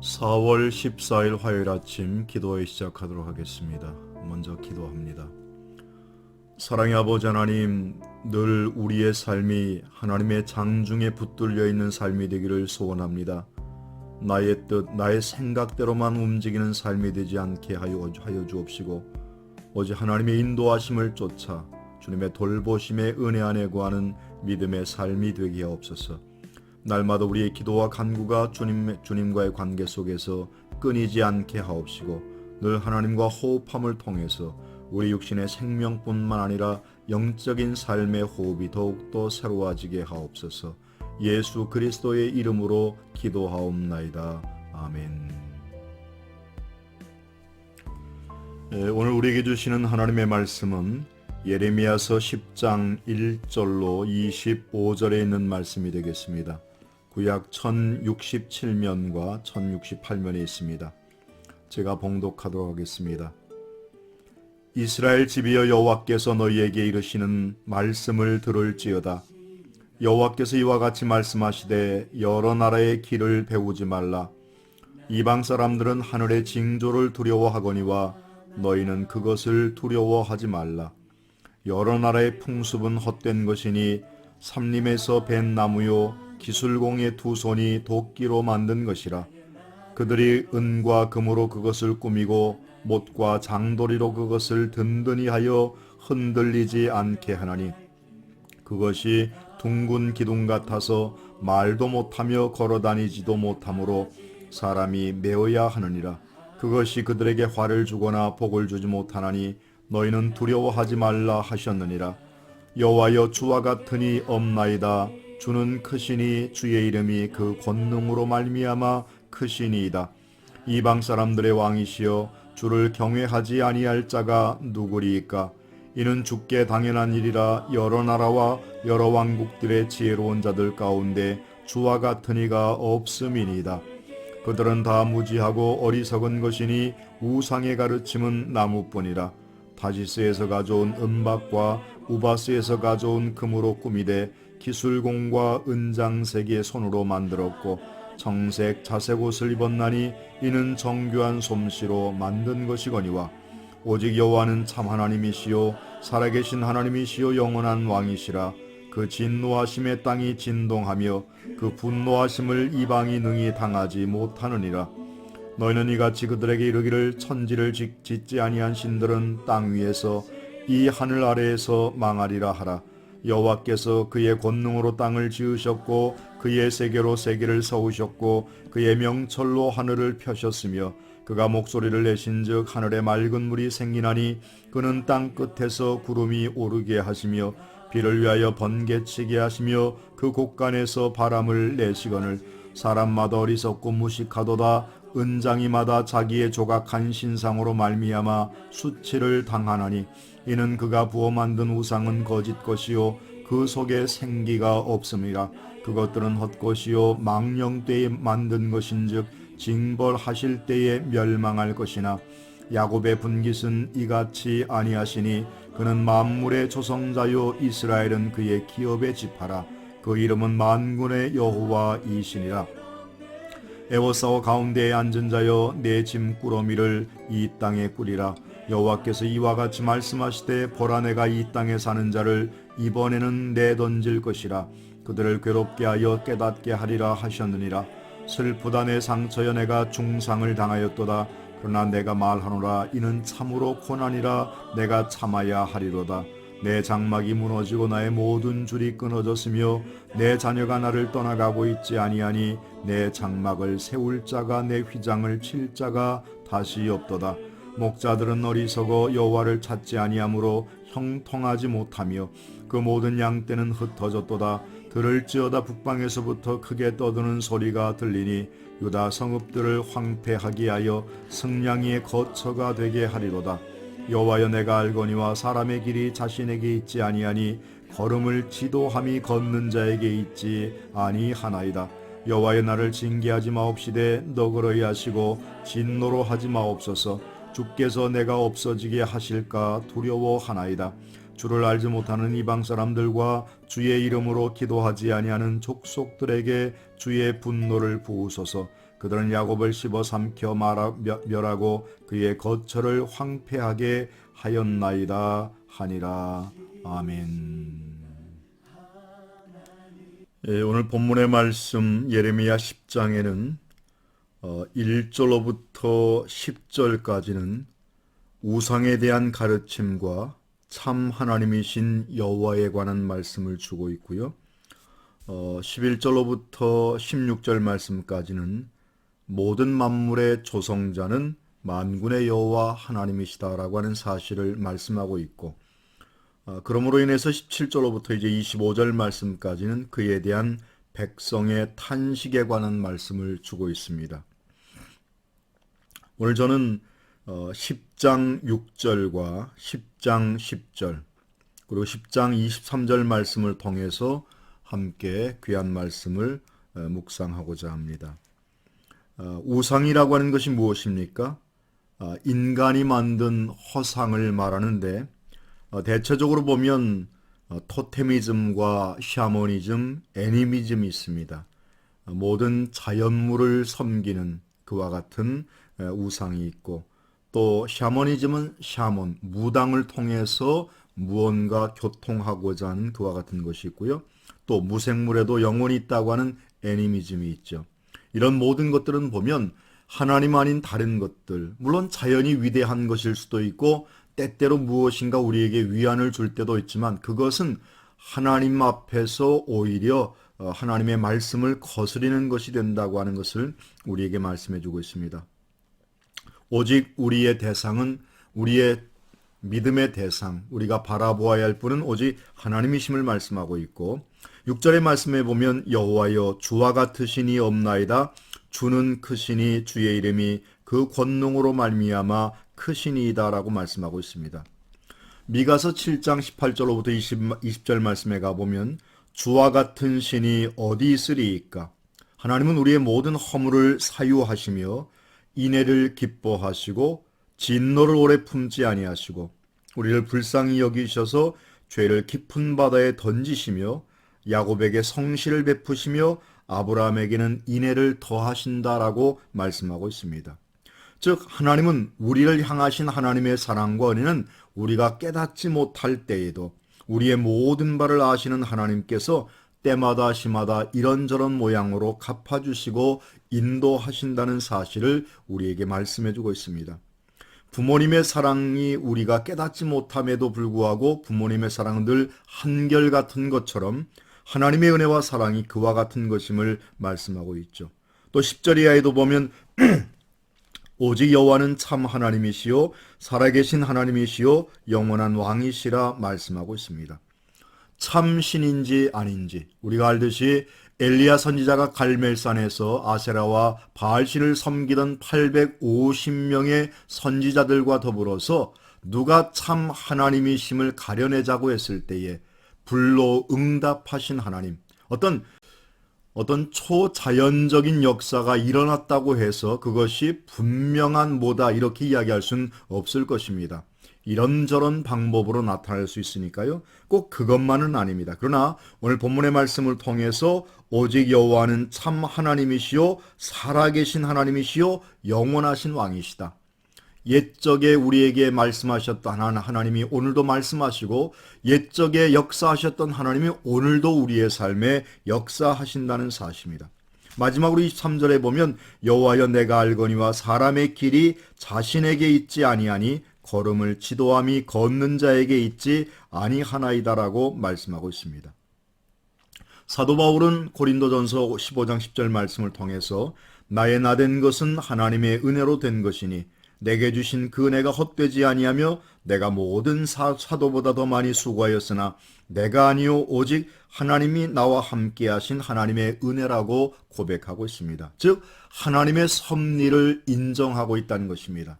4월 14일 화요일 아침 기도회 시작하도록 하겠습니다. 먼저 기도합니다. 사랑의 아버지 하나님, 늘 우리의 삶이 하나님의 장중에 붙들려 있는 삶이 되기를 소원합니다. 나의 뜻, 나의 생각대로만 움직이는 삶이 되지 않게 하여 주옵시고, 오직 하나님의 인도하심을 쫓아 주님의 돌보심의 은혜 안에 구하는 믿음의 삶이 되게 하옵소서. 날마다 우리의 기도와 간구가 주님과의 관계 속에서 끊이지 않게 하옵시고, 늘 하나님과 호흡함을 통해서 우리 육신의 생명뿐만 아니라 영적인 삶의 호흡이 더욱더 새로워지게 하옵소서. 예수 그리스도의 이름으로 기도하옵나이다. 아멘. 오늘 우리에게 주시는 하나님의 말씀은 예레미야서 10장 1절로 25절에 있는 말씀이 되겠습니다. 구약 1067면과 1068면에 있습니다. 제가 봉독하도록 하겠습니다. 이스라엘 집이여, 여호와께서 너희에게 이르시는 말씀을 들을지어다. 여호와께서 이와 같이 말씀하시되, 여러 나라의 길을 배우지 말라. 이방 사람들은 하늘의 징조를 두려워하거니와 너희는 그것을 두려워하지 말라. 여러 나라의 풍습은 헛된 것이니 삼림에서 벤 나무요 기술공의 두 손이 도끼로 만든 것이라. 그들이 은과 금으로 그것을 꾸미고 못과 장도리로 그것을 든든히 하여 흔들리지 않게 하나니, 그것이 둥근 기둥 같아서 말도 못하며 걸어다니지도 못하므로 사람이 메어야 하느니라. 그것이 그들에게 화를 주거나 복을 주지 못하나니 너희는 두려워하지 말라 하셨느니라. 여호와여, 주와 같으니 없나이다. 주는 크시니 주의 이름이 그 권능으로 말미암아 크시니이다. 이방 사람들의 왕이시여, 주를 경외하지 아니할 자가 누구리이까? 이는 주께 당연한 일이라. 여러 나라와 여러 왕국들의 지혜로운 자들 가운데 주와 같은 이가 없음이니이다. 그들은 다 무지하고 어리석은 것이니 우상의 가르침은 나무뿐이라. 다시스에서 가져온 은박과 우바스에서 가져온 금으로 꾸미되 기술공과 은장색의 손으로 만들었고 청색 자색 옷을 입었나니 이는 정교한 솜씨로 만든 것이거니와, 오직 여호와는 참 하나님이시요 살아계신 하나님이시요 영원한 왕이시라. 그 진노하심에 땅이 진동하며 그 분노하심을 이방이 능히 당하지 못하느니라. 너희는 이같이 그들에게 이르기를, 천지를 짓지 아니한 신들은 땅 위에서 이 하늘 아래에서 망하리라 하라. 여호와께서 그의 권능으로 땅을 지으셨고 그의 세계로 세계를 세우셨고 그의 명철로 하늘을 펴셨으며, 그가 목소리를 내신즉 하늘에 맑은 물이 생기나니, 그는 땅 끝에서 구름이 오르게 하시며 비를 위하여 번개치게 하시며 그 곳간에서 바람을 내시거늘. 사람마다 어리석고 무식하도다. 은장이마다 자기의 조각한 신상으로 말미암아 수치를 당하나니, 이는 그가 부어 만든 우상은 거짓 것이요 그 속에 생기가 없음이라. 그것들은 헛것이요 망령 때에 만든 것인즉 징벌하실 때에 멸망할 것이나, 야곱의 분깃은 이같이 아니하시니 그는 만물의 조성자요 이스라엘은 그의 기업의 지파라. 그 이름은 만군의 여호와이시니라. 에워싸워 가운데에 앉은 자여, 내 짐꾸러미를 이 땅에 꾸리라. 여호와께서 이와 같이 말씀하시되, 보라, 내가 이 땅에 사는 자를 이번에는 내던질 것이라. 그들을 괴롭게 하여 깨닫게 하리라 하셨느니라. 슬프다 내 상처여, 내가 중상을 당하였도다. 그러나 내가 말하노라. 이는 참으로 고난이라. 내가 참아야 하리로다. 내 장막이 무너지고 나의 모든 줄이 끊어졌으며 내 자녀가 나를 떠나가고 있지 아니하니, 내 장막을 세울 자가 내 휘장을 칠 자가 다시 없도다. 목자들은 어리석어 여호와를 찾지 아니하므로 형통하지 못하며 그 모든 양떼는 흩어졌도다. 들을지어다 북방에서부터 크게 떠드는 소리가 들리니, 유다 성읍들을 황폐하게 하여 승냥이의 거처가 되게 하리로다. 여호와여, 내가 알거니와 사람의 길이 자신에게 있지 아니하니 걸음을 지도함이 걷는 자에게 있지 아니하나이다. 여호와여, 나를 징계하지 마옵시되 너그러이 하시고 진노로 하지 마옵소서. 주께서 내가 없어지게 하실까 두려워하나이다. 주를 알지 못하는 이방 사람들과 주의 이름으로 기도하지 아니하는 족속들에게 주의 분노를 부으소서. 그들은 야곱을 씹어 삼켜 멸하고 그의 거처를 황폐하게 하였나이다 하니라. 아멘. 예, 오늘 본문의 말씀 예레미야 10장에는 1절로부터 10절까지는 우상에 대한 가르침과 참 하나님이신 여호와에 관한 말씀을 주고 있고요. 11절로부터 16절 말씀까지는 모든 만물의 조성자는 만군의 여호와 하나님이시다라고 하는 사실을 말씀하고 있고, 그러므로 인해서 17절로부터 이제 25절 말씀까지는 그에 대한 백성의 탄식에 관한 말씀을 주고 있습니다. 오늘 저는 10장 6절과 10장 10절 그리고 10장 23절 말씀을 통해서 함께 귀한 말씀을 묵상하고자 합니다. 우상이라고 하는 것이 무엇입니까? 인간이 만든 허상을 말하는데 대체적으로 보면 토테미즘과 샤머니즘, 애니미즘이 있습니다. 모든 자연물을 섬기는 그와 같은 우상이 있고, 또 샤머니즘은 샤먼, 무당을 통해서 무언가 교통하고자 하는 그와 같은 것이 있고요. 또 무생물에도 영혼이 있다고 하는 애니미즘이 있죠. 이런 모든 것들은 보면 하나님 아닌 다른 것들, 물론 자연이 위대한 것일 수도 있고 때때로 무엇인가 우리에게 위안을 줄 때도 있지만 그것은 하나님 앞에서 오히려 하나님의 말씀을 거스리는 것이 된다고 하는 것을 우리에게 말씀해 주고 있습니다. 오직 우리의 대상은, 우리의 믿음의 대상, 우리가 바라보아야 할 분은 오직 하나님이심을 말씀하고 있고, 6절의 말씀에 보면 여호와여 주와 같으시니 없나이다. 주는 크시니 주의 이름이 그 권능으로 말미암아 크시니이다라고 말씀하고 있습니다. 미가서 7장 18절로부터 20절 말씀에 가보면 주와 같은 신이 어디 있으리이까? 하나님은 우리의 모든 허물을 사유하시며 인애를 기뻐하시고 진노를 오래 품지 아니하시고 우리를 불쌍히 여기셔서 죄를 깊은 바다에 던지시며 야곱에게 성실을 베푸시며 아브라함에게는 인애를 더하신다라고 말씀하고 있습니다. 즉 하나님은 우리를 향하신 하나님의 사랑과 은혜는 우리가 깨닫지 못할 때에도 우리의 모든 바를 아시는 하나님께서 때마다 시마다 이런저런 모양으로 갚아주시고 인도하신다는 사실을 우리에게 말씀해주고 있습니다. 부모님의 사랑이 우리가 깨닫지 못함에도 불구하고 부모님의 사랑은 늘 한결같은 것처럼 하나님의 은혜와 사랑이 그와 같은 것임을 말씀하고 있죠. 또 10절 이하에도 보면 오직 여호와는 참 하나님이시요 살아계신 하나님이시요 영원한 왕이시라 말씀하고 있습니다. 참 신인지 아닌지 우리가 알듯이 엘리야 선지자가 갈멜산에서 아세라와 바알신을 섬기던 850명의 선지자들과 더불어서 누가 참 하나님이심을 가려내자고 했을 때에 불로 응답하신 하나님, 어떤 초자연적인 역사가 일어났다고 해서 그것이 분명한 뭐다 이렇게 이야기할 수는 없을 것입니다. 이런저런 방법으로 나타날 수 있으니까요. 꼭 그것만은 아닙니다. 그러나 오늘 본문의 말씀을 통해서 오직 여호와는 참 하나님이시요 살아계신 하나님이시요 영원하신 왕이시다. 옛적에 우리에게 말씀하셨던 하나님이 오늘도 말씀하시고 옛적에 역사하셨던 하나님이 오늘도 우리의 삶에 역사하신다는 사실입니다. 마지막으로 23절에 보면 여호와여 내가 알거니와 사람의 길이 자신에게 있지 아니하니 걸음을 지도함이 걷는 자에게 있지 아니하나이다라고 말씀하고 있습니다. 사도 바울은 고린도전서 15장 10절 말씀을 통해서 나의 나된 것은 하나님의 은혜로 된 것이니 내게 주신 그 은혜가 헛되지 아니하며 내가 모든 사도보다 더 많이 수고하였으나 내가 아니요 오직 하나님이 나와 함께 하신 하나님의 은혜라고 고백하고 있습니다. 즉 하나님의 섭리를 인정하고 있다는 것입니다.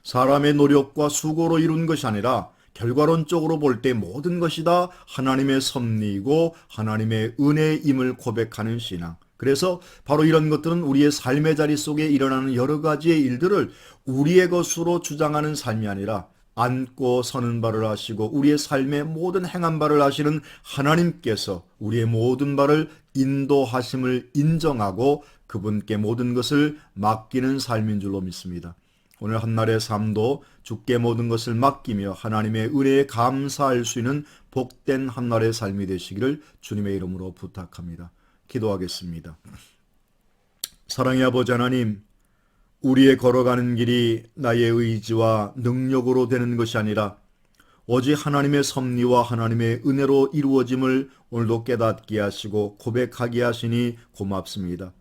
사람의 노력과 수고로 이룬 것이 아니라 결과론적으로 볼 때 모든 것이 다 하나님의 섭리이고 하나님의 은혜임을 고백하는 신앙. 그래서 바로 이런 것들은 우리의 삶의 자리 속에 일어나는 여러 가지의 일들을 우리의 것으로 주장하는 삶이 아니라 앉고 서는 바를 아시고 우리의 삶의 모든 행한 바를 아시는 하나님께서 우리의 모든 바를 인도하심을 인정하고 그분께 모든 것을 맡기는 삶인 줄로 믿습니다. 오늘 한날의 삶도 주께 모든 것을 맡기며 하나님의 은혜에 감사할 수 있는 복된 한날의 삶이 되시기를 주님의 이름으로 부탁합니다. 기도하겠습니다. 사랑의 아버지 하나님, 우리의 걸어가는 길이 나의 의지와 능력으로 되는 것이 아니라 오직 하나님의 섭리와 하나님의 은혜로 이루어짐을 오늘도 깨닫게 하시고 고백하게 하시니 고맙습니다.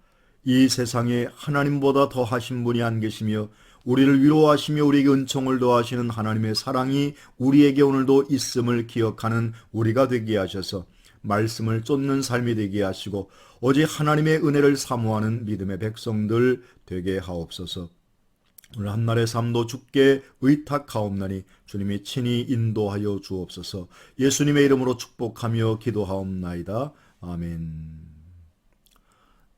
이 세상에 하나님보다 더 하신 분이 안 계시며 우리를 위로하시며 우리에게 은총을 더하시는 하나님의 사랑이 우리에게 오늘도 있음을 기억하는 우리가 되게 하셔서 말씀을 쫓는 삶이 되게 하시고 오직 하나님의 은혜를 사모하는 믿음의 백성들 되게 하옵소서. 오늘 한날의 삶도 주께 의탁하옵나니 주님이 친히 인도하여 주옵소서. 예수님의 이름으로 축복하며 기도하옵나이다. 아멘.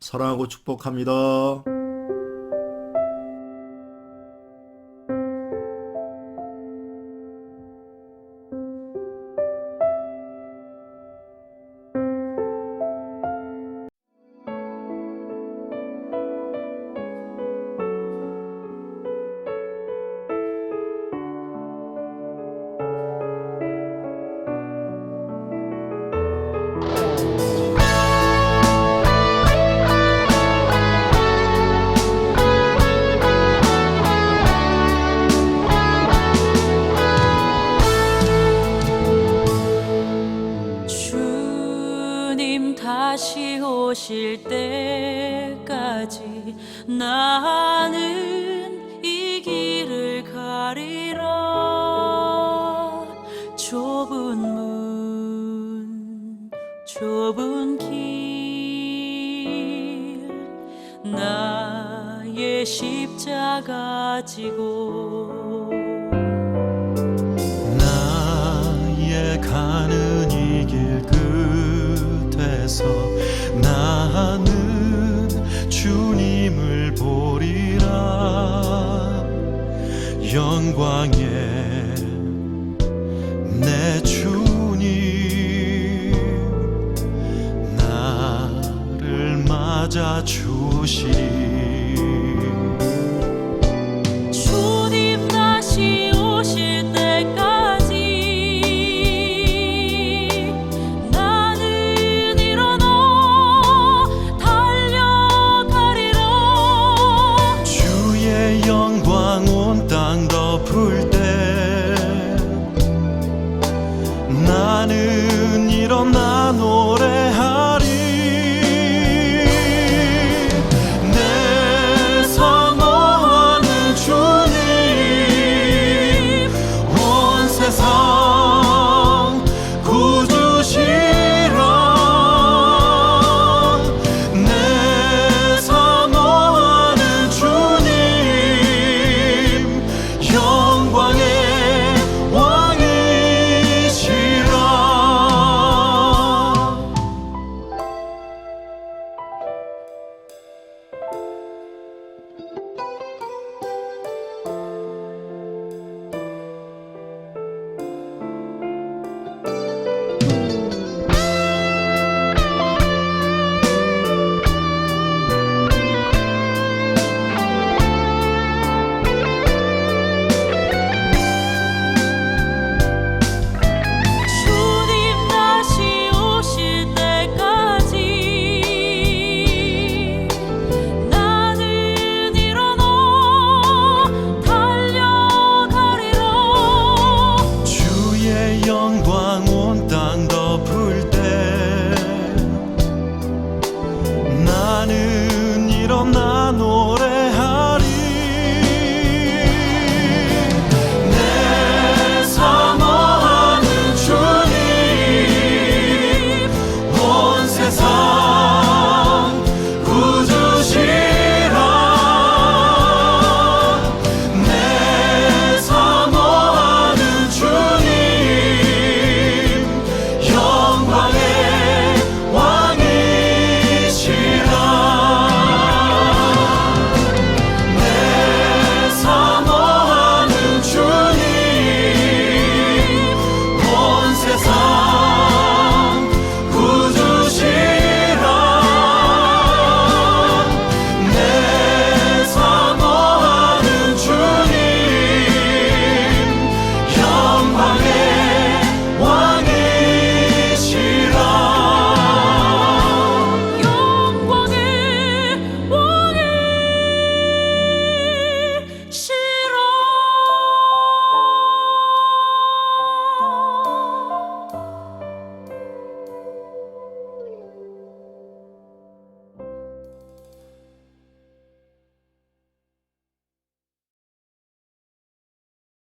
사랑하고 축복합니다. 다시 오실 때까지 나는 이 길을 가리라. 좁은 문 좁은 길 나의 십자가 지고 나의 가는 이 길 끝에서 나는 주님을 보리라. 영광의 내 주님 나를 맞아 주시리.